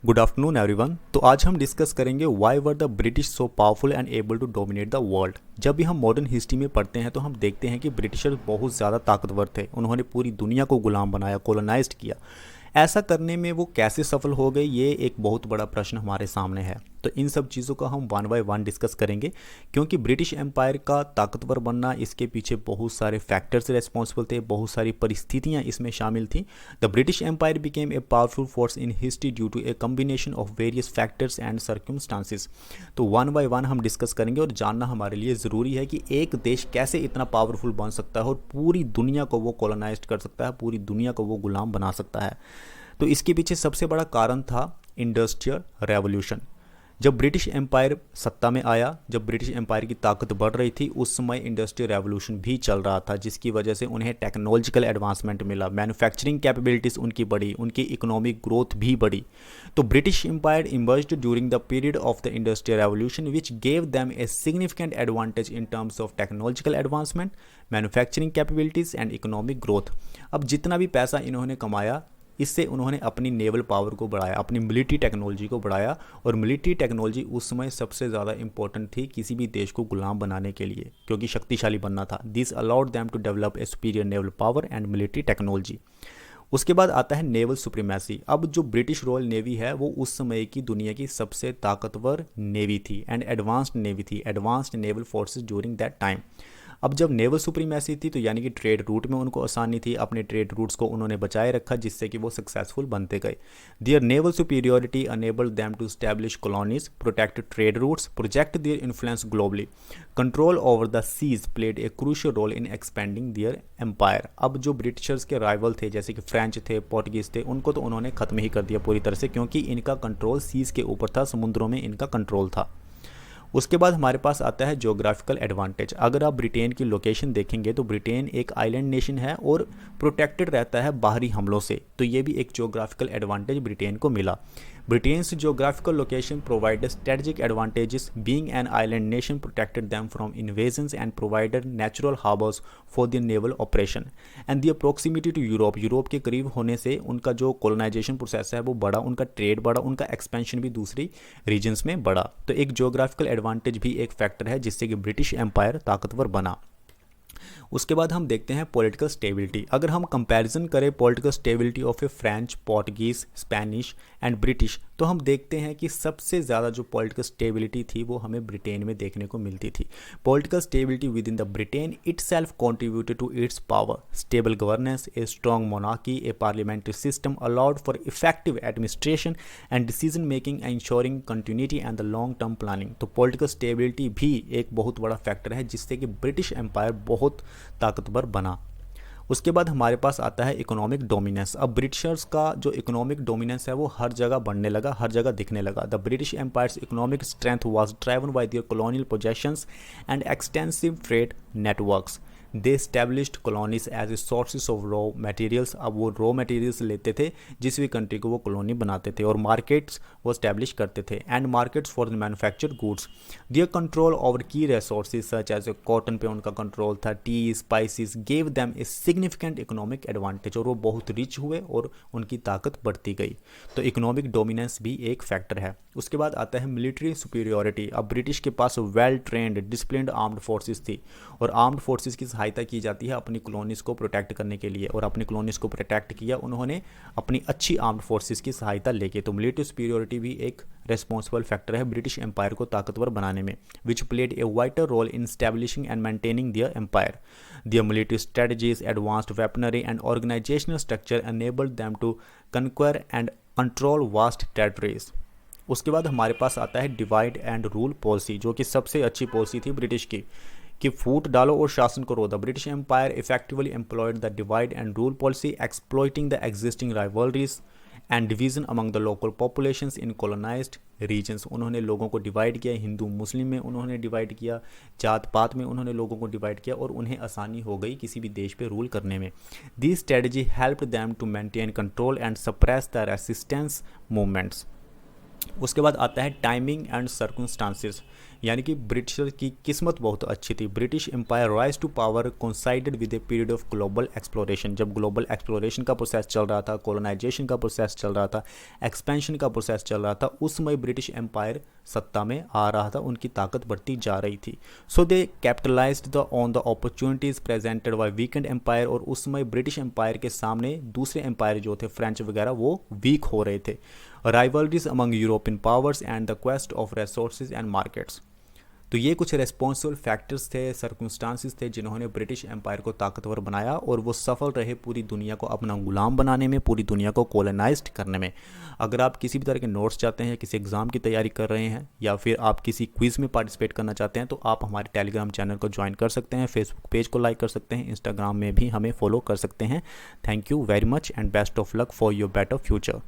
Good afternoon everyone. तो आज हम डिस्कस करेंगे why were the British so powerful and able to dominate the world. जब भी हम मॉडर्न हिस्ट्री में पढ़ते हैं तो हम देखते हैं कि ब्रिटिशर्स बहुत ज़्यादा ताकतवर थे। उन्होंने पूरी दुनिया को गुलाम बनाया, कॉलोनाइज्ड किया। ऐसा करने में वो कैसे सफल हो गए, ये एक बहुत बड़ा प्रश्न हमारे सामने है। तो इन सब चीज़ों का हम वन बाय वन डिस्कस करेंगे, क्योंकि ब्रिटिश एम्पायर का ताकतवर बनना, इसके पीछे बहुत सारे फैक्टर्स रिस्पॉन्सिबल थे, बहुत सारी परिस्थितियां इसमें शामिल थी। The British empire became a powerful force in history due to a combination of various factors and circumstances. तो वन बाय वन हम डिस्कस करेंगे और जानना हमारे लिए ज़रूरी है कि एक देश कैसे इतना पावरफुल बन सकता है और पूरी दुनिया को वो कॉलोनाइज कर सकता है, पूरी दुनिया को वो गुलाम बना सकता है। तो इसके पीछे सबसे बड़ा कारण था इंडस्ट्रियल रेवोल्यूशन। जब ब्रिटिश एम्पायर सत्ता में आया, जब ब्रिटिश एम्पायर की ताकत बढ़ रही थी, उस समय इंडस्ट्रियल रेवोल्यूशन भी चल रहा था, जिसकी वजह से उन्हें टेक्नोलॉजिकल एडवांसमेंट मिला, मैन्युफैक्चरिंग कैपेबिलिटीज़ उनकी बढ़ी, उनकी इकोनॉमिक ग्रोथ भी बढ़ी। तो British empire emerged during the period of the industrial revolution which gave them a significant advantage in terms of technological advancement, manufacturing capabilities and economic growth. अब जितना भी पैसा इन्होंने कमाया, इससे उन्होंने अपनी नेवल पावर को बढ़ाया, अपनी मिलिट्री टेक्नोलॉजी को बढ़ाया। और मिलिट्री टेक्नोलॉजी उस समय सबसे ज़्यादा इंपॉर्टेंट थी किसी भी देश को गुलाम बनाने के लिए, क्योंकि शक्तिशाली बनना था। This allowed them to develop a superior naval power and military technology. उसके बाद आता है नेवल सुप्रीमेसी। अब जो ब्रिटिश रॉयल नेवी है वो उस समय की दुनिया की सबसे ताकतवर नेवी थी एंड एडवांस्ड नेवी थी, advanced naval forces during that time. अब जब नेवल सुप्रीमेसी थी तो यानी कि ट्रेड रूट में उनको आसानी थी, अपने ट्रेड रूट्स को उन्होंने बचाए रखा, जिससे कि वो सक्सेसफुल बनते गए। Their naval superiority enabled them to establish colonies, protect trade routes, project their influence globally, control over the seas played a crucial role in expanding their empire. अब जो ब्रिटिशर्स के राइवल थे, जैसे कि फ्रेंच थे, Portuguese थे, उनको तो उन्होंने खत्म ही कर दिया पूरी तरह से, क्योंकि इनका कंट्रोल सीज के ऊपर था, समुद्रों में इनका कंट्रोल था। उसके बाद हमारे पास आता है ज्योग्राफिकल एडवांटेज। अगर आप ब्रिटेन की लोकेशन देखेंगे तो ब्रिटेन एक आइलैंड नेशन है और प्रोटेक्टेड रहता है बाहरी हमलों से, तो ये भी एक ज्योग्राफिकल एडवांटेज ब्रिटेन को मिला। Britain's geographical location provided strategic advantages, being an island nation protected them from invasions and provided natural harbors for their naval operation. And their proximity to Europe, Europe के करीब होने से उनका जो colonization process है वो बढ़ा, उनका ट्रेड बढ़ा, उनका एक्सपेंशन भी दूसरी रीजन्स में बढ़ा। तो एक ज्योग्राफिकल एडवांटेज भी एक फैक्टर है जिससे कि ब्रिटिश एम्पायर ताकतवर बना। उसके बाद हम देखते हैं पॉलिटिकल स्टेबिलिटी। अगर हम कंपैरिजन करें political stability of A French, Portuguese, Spanish and British, तो हम देखते हैं कि सबसे ज़्यादा जो पॉलिटिकल स्टेबिलिटी थी वो हमें ब्रिटेन में देखने को मिलती थी। Political stability within the Britain itself contributed to its power, stable governance, a strong monarchy, a parliamentary system allowed for effective administration and decision making, ensuring continuity and the long term planning. तो political stability भी एक बहुत बड़ा factor है जिससे कि British empire बहुत ताकतवर बना। उसके बाद हमारे पास आता है इकोनॉमिक डोमिनेंस। अब ब्रिटिशर्स का जो इकोनॉमिक डोमिनेंस है वो हर जगह बढ़ने लगा, हर जगह दिखने लगा। The British empire's economic strength was driven by their colonial possessions and extensive trade networks. They established colonies as a sources of raw materials. अब वो रॉ मटेरियल्स लेते थे, जिस भी कंट्री को वो कॉलोनी बनाते थे, और मार्केट्स वो स्टैब्लिश करते थे and markets for the manufactured goods. Their control over key resources such as cotton पे उनका कंट्रोल था, tea, spices, gave them a significant economic advantage, और वो बहुत रिच हुए और उनकी ताकत बढ़ती गई। तो इकोनॉमिक डोमिनेंस भी एक फैक्टर है। उसके बाद आता है मिलिट्री सुपीरियोरिटी। अब ब्रिटिश के पास well trained disciplined armed forces थी, और आर्म्ड फोर्सेस की सहायता की जाती है अपनी कॉलोनीज को प्रोटेक्ट करने के लिए, और अपनी कॉलोनीज को प्रोटेक्ट किया उन्होंने अपनी अच्छी आर्म्ड फोर्सेस की सहायता लेके। तो मिलिट्री सुपीरियोरिटी भी एक रेस्पॉन्सिबल फैक्टर है ब्रिटिश एम्पायर को ताकतवर बनाने में, which played a vital role in establishing and maintaining their empire. Their military strategies, advanced weaponry and organisational structure enabled them to conquer and control vast territories. उसके बाद हमारे पास आता है डिवाइड एंड रूल पॉलिसी, जो कि सबसे अच्छी policy थी ब्रिटिश की, कि फूट डालो और शासन करो। The British empire effectively employed the divide and rule policy, exploiting the existing rivalries and division among the local populations in colonized regions. उन्होंने लोगों को डिवाइड किया, हिंदू मुस्लिम में उन्होंने डिवाइड किया, जात पात में उन्होंने लोगों को डिवाइड किया, और उन्हें आसानी हो गई किसी भी देश पे रूल करने में। This strategy helped them to maintain control and suppress the resistance movements. उसके बाद आता है टाइमिंग एंड सर्कमस्टांसेस, यानी कि ब्रिटिशर्स की किस्मत बहुत अच्छी थी। British empire rise to power coincided with a period of global exploration. जब ग्लोबल एक्सप्लोरेशन का प्रोसेस चल रहा था, कॉलोनाइजेशन का प्रोसेस चल रहा था, एक्सपेंशन का प्रोसेस चल रहा था, उस समय ब्रिटिश एम्पायर सत्ता में आ रहा था, उनकी ताकत बढ़ती जा रही थी। So they capitalised on the opportunities presented by weakened empire. और उस समय ब्रिटिश एम्पायर के सामने दूसरे एम्पायर जो थे, फ्रेंच वगैरह, वो वीक हो रहे थे। Rivalries among European powers and the quest of resources and markets. तो ये कुछ रेस्पॉन्सिबल फैक्टर्स थे, सर्कमस्टांसिस थे, जिन्होंने ब्रिटिश एम्पायर को ताकतवर बनाया, और वो सफल रहे पूरी दुनिया को अपना गुलाम बनाने में, पूरी दुनिया को कॉलोनाइज्ड करने में। अगर आप किसी भी तरह के नोट्स चाहते हैं, किसी एग्ज़ाम की तैयारी कर रहे हैं, या फिर आप किसी क्विज़ में पार्टिसिपेट करना चाहते हैं, तो आप हमारे टेलीग्राम चैनल को ज्वाइन कर सकते हैं, फेसबुक पेज को लाइक कर सकते हैं, इंस्टाग्राम में भी हमें फॉलो कर सकते हैं। Thank you very much and best of luck for your better future.